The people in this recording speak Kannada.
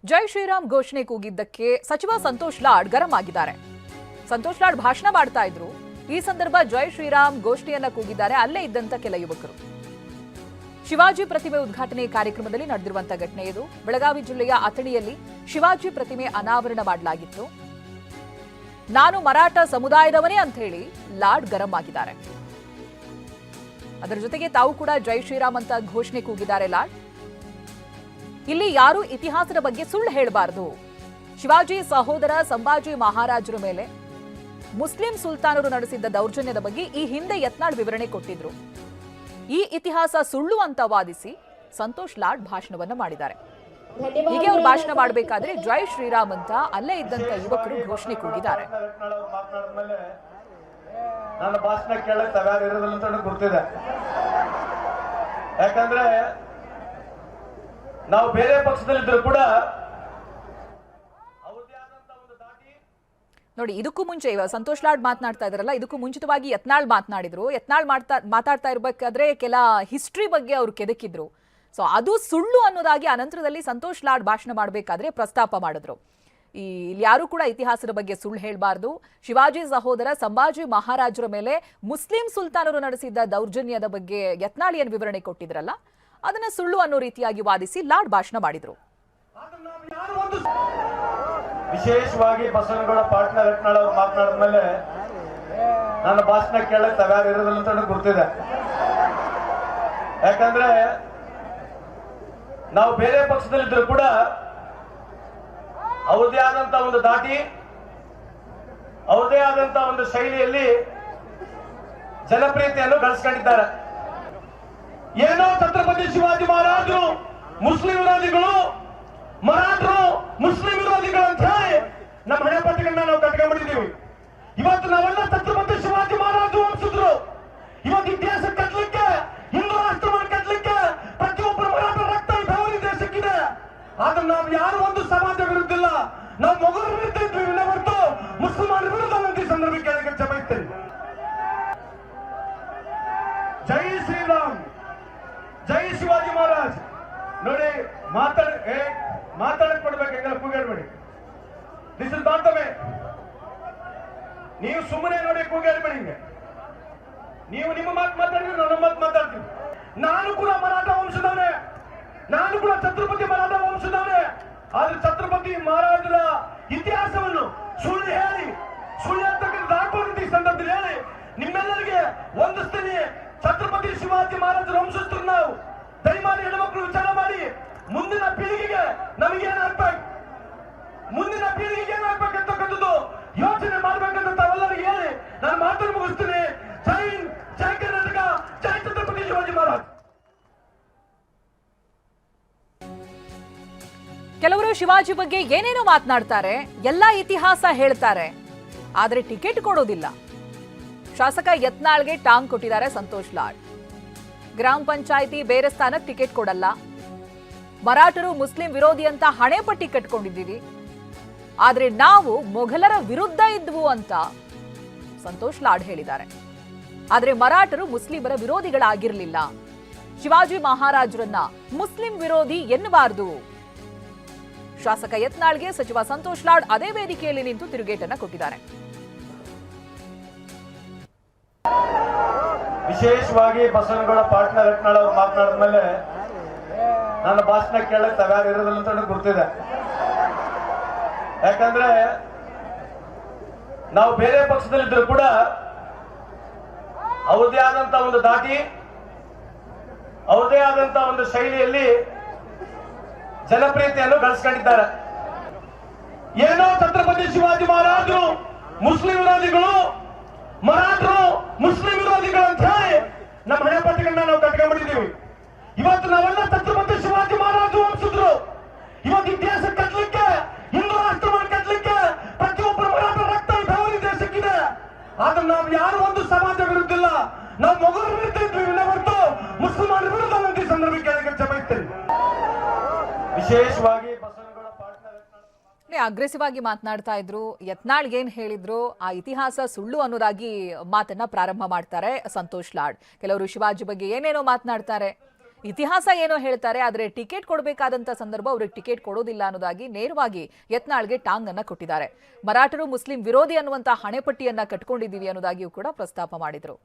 ಜೈ ಶ್ರೀರಾಮ್ ಘೋಷಣೆ ಕೂಗಿದ್ದಕ್ಕೆ ಸಚಿವ ಸಂತೋಷ್ ಲಾಡ್ ಗರಂ ಆಗಿದ್ದಾರೆ. ಸಂತೋಷ್ ಲಾಡ್ ಭಾಷಣ ಮಾಡ್ತಾ ಇದ್ರು. ಈ ಸಂದರ್ಭ ಜೈ ಶ್ರೀರಾಮ್ ಘೋಷಣೆಯನ್ನ ಕೂಗಿದ್ದಾರೆ. ಅಲ್ಲೇ ಇದ್ದಂತ ಕೆಲ ಯುವಕರು. ಶಿವಾಜಿ ಪ್ರತಿಮೆ ಉದ್ಘಾಟನೆ ಕಾರ್ಯಕ್ರಮದಲ್ಲಿ ನಡೆದಿರುವಂತಹ ಘಟನೆ ಇದು. ಬೆಳಗಾವಿ ಜಿಲ್ಲೆಯ ಅಥಣಿಯಲ್ಲಿ ಶಿವಾಜಿ ಪ್ರತಿಮೆ ಅನಾವರಣ ಮಾಡಲಾಗಿತ್ತು. ನಾನು ಮರಾಠ ಸಮುದಾಯದವನೇ ಅಂತ ಹೇಳಿ ಲಾಡ್ ಗರಂ ಆಗಿದ್ದಾರೆ. ಅದರ ಜೊತೆಗೆ ತಾವು ಕೂಡ ಜೈ ಶ್ರೀರಾಮ್ ಅಂತ ಘೋಷಣೆ ಕೂಗಿದ್ದಾರೆ ಲಾಡ್. ಇಲ್ಲಿ ಯಾರು ಇತಿಹಾಸದ ಬಗ್ಗೆ ಸುಳ್ಳು ಹೇಳಬಾರದು. ಶಿವಾಜಿ ಸಹೋದರ ಸಂಭಾಜಿ ಮಹಾರಾಜರ ಮೇಲೆ ಮುಸ್ಲಿಂ ಸುಲ್ತಾನರು ನಡೆಸಿದ್ದ ದೌರ್ಜನ್ಯದ ಬಗ್ಗೆ ಈ ಹಿಂದೆ ಯತ್ನಾಳ್ ವಿವರಣೆ ಕೊಟ್ಟಿದ್ರು. ಈ ಇತಿಹಾಸ ಸುಳ್ಳು ಅಂತ ವಾದಿಸಿ ಸಂತೋಷ್ ಲಾಡ್ ಭಾಷಣವನ್ನ ಮಾಡಿದ್ದಾರೆ. ಹೀಗೆ ಅವರು ಭಾಷಣ ಮಾಡಬೇಕಾದ್ರೆ ಜೈ ಶ್ರೀರಾಮ್ ಅಂತ ಅಲ್ಲೇ ಇದ್ದಂತ ಯುವಕರು ಘೋಷಣೆ ಕೂಗಿದ್ದಾರೆ. ನನ್ನ ಭಾಷಣ ಕೇಳಕ್ ತಯಾರು ಇರೋದಿಲ್ಲ ಅಂತ ಗೊತ್ತಿದೆ. ಯಾಕಂದ್ರೆ ನಾವು ಬೇರೆ ಪಕ್ಷದಲ್ಲಿದ್ರು ಕೂಡ ನೋಡಿ, ಇದಕ್ಕೂ ಮುಂಚೆ ಸಂತೋಷ್ ಲಾಡ್ ಮಾತನಾಡ್ತಾ ಇದಾರಲ್ಲ, ಇದಕ್ಕೂ ಮುಂಚಿತವಾಗಿ ಯತ್ನಾಳ್ ಮಾತನಾಡಿದ್ರು. ಯತ್ನಾಳ್ ಮಾತಾಡ್ತಾ ಇರ್ಬೇಕಾದ್ರೆ ಕೆಲ ಹಿಸ್ಟ್ರಿ ಬಗ್ಗೆ ಅವರು ಕೆದಕಿದ್ರು. ಸೊ ಅದು ಸುಳ್ಳು ಅನ್ನೋದಾಗಿ ಅನಂತರದಲ್ಲಿ ಸಂತೋಷ್ ಲಾಡ್ ಭಾಷಣ ಮಾಡಬೇಕಾದ್ರೆ ಪ್ರಸ್ತಾಪ ಮಾಡಿದ್ರು. ಇಲ್ಲಿ ಯಾರು ಕೂಡ ಇತಿಹಾಸದ ಬಗ್ಗೆ ಸುಳ್ಳು ಹೇಳಬಾರ್ದು. ಶಿವಾಜಿ ಸಹೋದರ ಸಂಭಾಜಿ ಮಹಾರಾಜರ ಮೇಲೆ ಮುಸ್ಲಿಂ ಸುಲ್ತಾನರು ನಡೆಸಿದ್ದ ದೌರ್ಜನ್ಯದ ಬಗ್ಗೆ ಯತ್ನಾಳ್ ಏನು ವಿವರಣೆ ಕೊಟ್ಟಿದ್ರಲ್ಲ, ಅದನ್ನ ಸುಳ್ಳು ಅನ್ನೋ ರೀತಿಯಾಗಿ ವಾದಿಸಿ ಲಾಡ್ ಭಾಷಣ ಮಾಡಿದ್ರು. ವಿಶೇಷವಾಗಿ ಬಸವನಗೌಡ ಪಾಟ್ನಾ ಯತ್ನಾಳ್ ಅವರು ಮಾತನಾಡಿದ ಮೇಲೆ ನನ್ನ ಭಾಷಣ ಕೇಳಕ್ ತಯಾರು ಇರೋದಿಲ್ಲ ಅಂತ ಗೊತ್ತಿದೆ. ಯಾಕಂದ್ರೆ ನಾವು ಬೇರೆ ಪಕ್ಷದಲ್ಲಿದ್ರು ಕೂಡ ಅವ್ರದೇ ಆದಂತ ಒಂದು ದಾಟಿ, ಅವ್ರದೇ ಆದಂತ ಒಂದು ಶೈಲಿಯಲ್ಲಿ ಜನಪ್ರಿಯತೆಯನ್ನು ಗಳಿಸ್ಕೊಂಡಿದ್ದಾರೆ. ಏನೋ ಛತ್ರಪತಿ ಶಿವಾಜಿ ಮಹಾರಾಜರು ಮುಸ್ಲಿಂ ವಿರೋಧಿಗಳು, ಮರಾಠರು ಮುಸ್ಲಿಂ ವಿರೋಧಿಗಳು ಅಂತ ಹೇಳಿ ನಮ್ಮ ಹಣೆ ಪಟ್ಟಿಗಳನ್ನ ನಾವು ಕಟ್ಕೊಂಡ್ಬಿಟ್ಟಿದ್ದೀವಿ. ಇವತ್ತು ನಾವೆಲ್ಲ ಛತ್ರಪತಿ ಶಿವಾಜಿ ಮಹಾರಾಜರು ವಂಶಿದ್ರು. ಇವತ್ತು ಇತಿಹಾಸ ಕಟ್ಟಲಿಕ್ಕೆ, ಹಿಂದೂ ರಾಷ್ಟ್ರವನ್ನು ಕಟ್ಟಲಿಕ್ಕೆ ಪ್ರತಿಯೊಬ್ಬರು ಮರಾಠ ರಕ್ತ ಬೆವರಿ ದೇಶಕ್ಕಿದೆ. ಆದ್ರೆ ನಾವು ಯಾರು ಒಂದು ಸಮಾಜ ವಿರುದ್ಧ ಇಲ್ಲ, ನಾವು ಮೊಘಲರ ವಿರುದ್ಧ ಇದ್ವಿ ಹೊರತು ಮುಸಲ್ಮಾನರ ವಿರುದ್ಧ ಅಂತ ಈ ಸಂದರ್ಭಕ್ಕೆ ಹೇಳಕ್ಕೆ ಬಯಸ್ತೇನೆ. ಜೈ ಶ್ರೀರಾಮ್, ಜೈ ಶಿವಾಜಿ ಮಹಾರಾಜ್. ನೋಡಿ, ಮಾತಾಡಕ್ ಕೊಡ್ಬೇಕಂದ್ರೆ ಕೂಗಾಡ್ಬೇಡಿ. This is not the way. ನೀವು ಸುಮ್ಮನೆ ನೋಡಿ ಕೂಗಾಡ್ಬೇಡಿ. ಹಿಂಗೆ ನೀವು ನಿಮ್ಮ ಮಾತು ಮಾತಾಡಿದ್ರೆ ನನ್ನ ಮಾತು ಮಾತಾಡ್ತೀನಿ. ನಾನು ಕೂಡ ಮರಾಠ ವಂಶದವನೇ, ನಾನು ಕೂಡ ಛತ್ರಪತಿ ಮರಾಠ ವಂಶದವನೇ. ಆದ್ರೆ ಛತ್ರಪತಿ ಮಹಾರಾಜರ ಇತಿಹಾಸವನ್ನು ಸುಳ್ಳು ಹೇಳಿ, ಸುಳ್ಳು ಹೇಳ್ತಕ್ಕಂಥ ದಾಖಲೆ ಈ ಸಂದರ್ಭದಲ್ಲಿ ಹೇಳಿ ನಿಮ್ಮೆಲ್ಲರಿಗೆ ಒಂದಿಸ್ತೀನಿ. ಛತ್ರಪತಿ ಶಿವಾಜಿ ಮಹಾರಾಜರ ವಂಶಸ್ಥರು ನಾವು. ದಯಮಾಡಿ ಹೆಣ್ಮಕ್ಳು ವಿಚಾರ ಮಾಡಿ, ಮುಂದಿನ ಪೀಳಿಗೆಗೆ ನಮಗೇನಾಗ್ಬೇಕು, ಮುಂದಿನ ಪೀಳಿಗೆಗೆ ಏನಾಗ್ಬೇಕಂತಕ್ಕಂಥದ್ದು ಯೋಚನೆ ಮಾಡ್ಬೇಕಂತ ತಾವೆಲ್ಲರಿಗೆ ಹೇಳಿ ನಾನು ಮಾತನ್ನು ಮುಗಿಸ್ತೀನಿ. ಜೈ ಹಿಂದ್, ಜೈ ಕರ್ನಾಟಕ, ಜೈ ಛತ್ರಪತಿ ಶಿವಾಜಿ ಮಹಾರಾಜ್. ಕೆಲವರು ಶಿವಾಜಿ ಬಗ್ಗೆ ಏನೇನೋ ಮಾತನಾಡ್ತಾರೆ, ಎಲ್ಲಾ ಇತಿಹಾಸ ಹೇಳ್ತಾರೆ, ಆದ್ರೆ ಟಿಕೆಟ್ ಕೊಡೋದಿಲ್ಲ. ಶಾಸಕ ಯತ್ನಾಳ್ಗೆ ಟಾಂಗ್ ಕೊಟ್ಟಿದ್ದಾರೆ ಸಂತೋಷ್ ಲಾಡ್. ಗ್ರಾಮ ಪಂಚಾಯಿತಿ ಬೇರೆ ಸ್ಥಾನಕ್ಕೆ ಟಿಕೆಟ್ ಕೊಡಲ್ಲ, ಮರಾಠರು ಮುಸ್ಲಿಂ ವಿರೋಧಿ ಅಂತ ಹಣೆ ಪಟ್ಟಿ ಕಟ್ಕೊಂಡಿದ್ದೀವಿ, ಆದ್ರೆ ನಾವು ಮೊಘಲರ ವಿರುದ್ಧ ಇದ್ವು ಅಂತ ಸಂತೋಷ್ ಲಾಡ್ ಹೇಳಿದ್ದಾರೆ. ಆದ್ರೆ ಮರಾಠರು ಮುಸ್ಲಿಮರ ವಿರೋಧಿಗಳಾಗಿರ್ಲಿಲ್ಲ. ಶಿವಾಜಿ ಮಹಾರಾಜರನ್ನ ಮುಸ್ಲಿಂ ವಿರೋಧಿ ಎನ್ನಬಾರದು. ಶಾಸಕ ಯತ್ನಾಳ್ಗೆ ಸಚಿವ ಸಂತೋಷ್ ಲಾಡ್ ಅದೇ ವೇದಿಕೆಯಲ್ಲಿ ನಿಂತು ತಿರುಗೇಟನ್ನ ಕೊಟ್ಟಿದ್ದಾರೆ. ವಿಶೇಷವಾಗಿ ಬಸವನಗೌಡ ಪಾಟ್ನಾ ಯತ್ನಾಳ್ ಅವರು ಮಾತನಾಡಿದ ಮೇಲೆ ನನ್ನ ಭಾಷಣ ಕೇಳಕ್ ತಯಾರು ಇರೋದಿಲ್ಲ ಅಂತ ಗೊತ್ತಿದೆ. ಯಾಕಂದ್ರೆ ನಾವು ಬೇರೆ ಪಕ್ಷದಲ್ಲಿದ್ರು ಕೂಡ ಅವ್ರದೇ ಆದಂತ ಒಂದು ದಾಟಿ, ಅವ್ರದೇ ಆದಂತ ಒಂದು ಶೈಲಿಯಲ್ಲಿ ಜನಪ್ರಿಯತೆಯನ್ನು ಗಳಿಸ್ಕೊಂಡಿದ್ದಾರೆ. ಏನೋ ಛತ್ರಪತಿ ಶಿವಾಜಿ ಮಹಾರಾಜರು ಮುಸ್ಲಿಂ ವಿರೋಧಿಗಳು, ಮರಾಠರು ಮುಸ್ಲಿಂ ವಿರೋಧಿಗಳು ಅಂತ ಹೇಳಿ ನಮ್ಮ ಹಣೆ ಪಟ್ಟಿಗಳನ್ನ ನಾವು ಕಟ್ಕೊಂಡ್ಬಿಟ್ಟಿದ್ದೀವಿ. ಇವತ್ತು ನಾವೆಲ್ಲ ಛತ್ರಪತಿ ಶಿವಾಜಿ ಮಹಾರಾಜರು ವಂಶಿದ್ರು. ಇವತ್ತು ಇತಿಹಾಸ ಕಟ್ಟಲಿಕ್ಕೆ, ಹಿಂದೂ ರಾಷ್ಟ್ರವನ್ನು ಕಟ್ಟಲಿಕ್ಕೆ ಪ್ರತಿಯೊಬ್ಬರು ಮರಾಠ ರಕ್ತ ಬೆವರಿ ದೇಶಕ್ಕಿದೆ. ಆದ್ರೆ ನಾವು ಯಾರು ಒಂದು ಸಮಾಜ ವಿರುದ್ಧ ಇಲ್ಲ, ನಾವು ಮೊಘಲರ ವಿರುದ್ಧ ಇದ್ವಿ ಹೊರತು ಮುಸಲ್ಮಾನರ ವಿರುದ್ಧ ಅಂತ ಈ ಸಂದರ್ಭಕ್ಕೆ ಹೇಳಕ್ಕೆ ಬಯಸ್ತೇನೆ. ವಿಶೇಷವಾಗಿ ಬಸವನಗೌಡ ಪಾಟ್ನಾ ಅಗ್ರೆಸಿವ್ ಆಗಿ ಮಾತನಾಡ್ತಾ ಇದ್ರು. ಯತ್ನಾಳ್ ಏನ್ ಹೇಳಿದ್ರು, ಆ ಇತಿಹಾಸ ಸುಳ್ಳು ಅನ್ನೋದಾಗಿ ಮಾತನ್ನ ಪ್ರಾರಂಭ ಮಾಡ್ತಾರೆ ಸಂತೋಷ್ ಲಾಡ್. ಕೆಲವರು ಶಿವಾಜಿ ಬಗ್ಗೆ ಏನೇನೋ ಮಾತನಾಡ್ತಾರೆ, ಇತಿಹಾಸ ಏನೋ ಹೇಳ್ತಾರೆ, ಆದ್ರೆ ಟಿಕೆಟ್ ಕೊಡಬೇಕಾದಂತ ಸಂದರ್ಭ ಅವ್ರಿಗೆ ಟಿಕೆಟ್ ಕೊಡೋದಿಲ್ಲ ಅನ್ನೋದಾಗಿ ನೇರವಾಗಿ ಯತ್ನಾಳ್ಗೆ ಟಾಂಗ್ ಅನ್ನ ಕೊಟ್ಟಿದ್ದಾರೆ. ಮರಾಠರು ಮುಸ್ಲಿಂ ವಿರೋಧಿ ಅನ್ನುವಂತ ಹಣೆಪಟ್ಟಿಯನ್ನ ಕಟ್ಕೊಂಡಿದ್ದೀವಿ ಅನ್ನೋದಾಗಿಯೂ ಕೂಡ ಪ್ರಸ್ತಾಪ ಮಾಡಿದ್ರು.